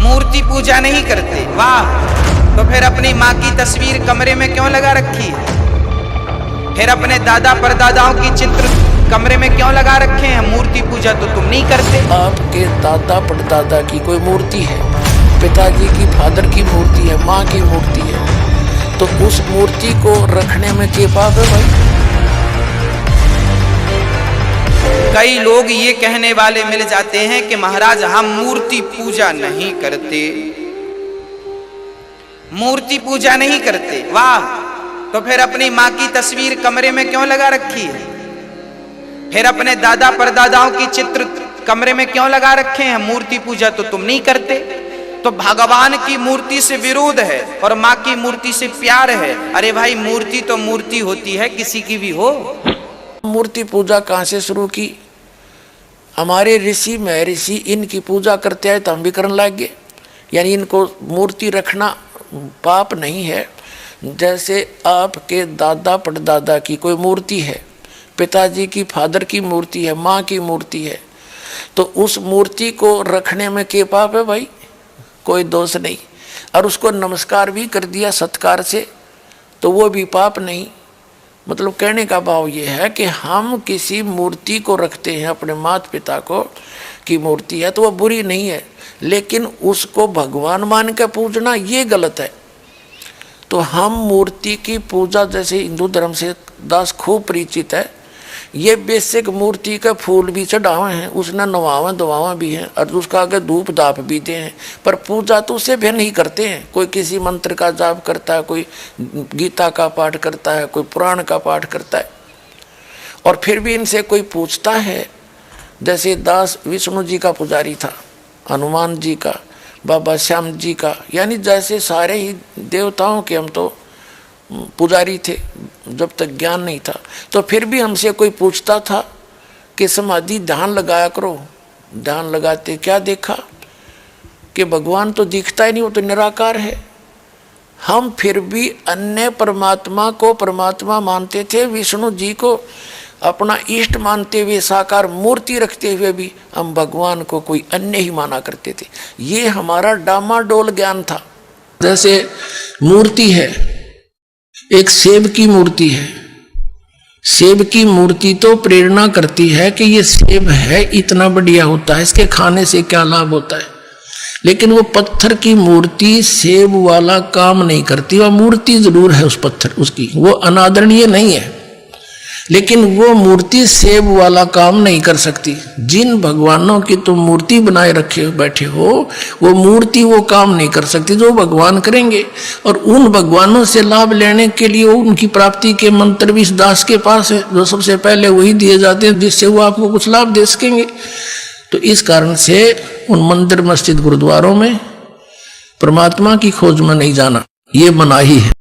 मूर्ति पूजा नहीं करते। वाह, तो फिर अपनी माँ की तस्वीर कमरे में क्यों लगा रखी है? फिर अपने दादा परदादाओं की चित्र कमरे में क्यों लगा रखे हैं? मूर्ति पूजा तो तुम नहीं करते। आपके दादा परदादा की कोई मूर्ति है, पिताजी की फादर की मूर्ति है, माँ की मूर्ति है, तो उस मूर्ति को रखने में क्या पाप है भाई? कई लोग ये कहने वाले मिल जाते हैं कि महाराज हम मूर्ति पूजा नहीं करते, मूर्ति पूजा नहीं करते। वाह, तो फिर अपनी माँ की तस्वीर कमरे में क्यों लगा रखी है? फिर अपने दादा परदादाओं की चित्र कमरे में क्यों लगा रखे हैं? मूर्ति पूजा तो तुम नहीं करते। तो भगवान की मूर्ति से विरोध है और माँ की मूर्ति से प्यार है। अरे भाई, मूर्ति तो मूर्ति होती है, किसी की भी हो। मूर्ति पूजा कहाँ से शुरू की? हमारे ऋषि महर्षि इनकी पूजा करते हैं तो हम भी करने लग गए। यानी इनको मूर्ति रखना पाप नहीं है। जैसे आपके दादा परदादा की कोई मूर्ति है, पिताजी की फादर की मूर्ति है, माँ की मूर्ति है, तो उस मूर्ति को रखने में क्या पाप है भाई? कोई दोष नहीं। और उसको नमस्कार भी कर दिया सत्कार से तो वो भी पाप नहीं। मतलब कहने का भाव ये है कि हम किसी मूर्ति को रखते हैं, अपने माता पिता को की मूर्ति है तो वह बुरी नहीं है, लेकिन उसको भगवान मान के पूजना ये गलत है। तो हम मूर्ति की पूजा, जैसे हिंदू धर्म से दास खूब परिचित है, ये बेसिक मूर्ति का फूल भी चढ़ावे हैं, उसने नवावा दवावा भी हैं और उसका आगे धूप दाप भी दे हैं, पर पूजा तो उसे भी नहीं करते हैं। कोई किसी मंत्र का जाप करता है, कोई गीता का पाठ करता है, कोई पुराण का पाठ करता है। और फिर भी इनसे कोई पूछता है, जैसे दास विष्णु जी का पुजारी था, हनुमान जी का, बाबा श्याम जी का, यानी जैसे सारे ही देवताओं के हम तो पुजारी थे जब तक ज्ञान नहीं था। तो फिर भी हमसे कोई पूछता था कि समाधि ध्यान लगाया करो। ध्यान लगाते क्या देखा कि भगवान तो दिखता ही नहीं, वो तो निराकार है। हम फिर भी अन्य परमात्मा को परमात्मा मानते थे, विष्णु जी को अपना इष्ट मानते हुए, साकार मूर्ति रखते हुए भी हम भगवान को कोई अन्य ही माना करते थे। ये हमारा डामाडोल ज्ञान था। जैसे मूर्ति है, एक सेब की मूर्ति है, सेब की मूर्ति तो प्रेरणा करती है कि ये सेब है, इतना बढ़िया होता है, इसके खाने से क्या लाभ होता है। लेकिन वो पत्थर की मूर्ति सेब वाला काम नहीं करती। वह मूर्ति जरूर है उस पत्थर, उसकी वो अनादरणीय नहीं है, लेकिन वो मूर्ति सेब वाला काम नहीं कर सकती। जिन भगवानों की तुम मूर्ति बनाए रखे बैठे हो, वो मूर्ति वो काम नहीं कर सकती जो भगवान करेंगे। और उन भगवानों से लाभ लेने के लिए उनकी प्राप्ति के मंत्र भी इस दास के पास है, जो सबसे पहले वही दिए जाते हैं जिससे वो आपको कुछ लाभ दे सकेंगे। तो इस कारण से उन मंदिर मस्जिद गुरुद्वारों में परमात्मा की खोज में नहीं जाना, ये मनाही है।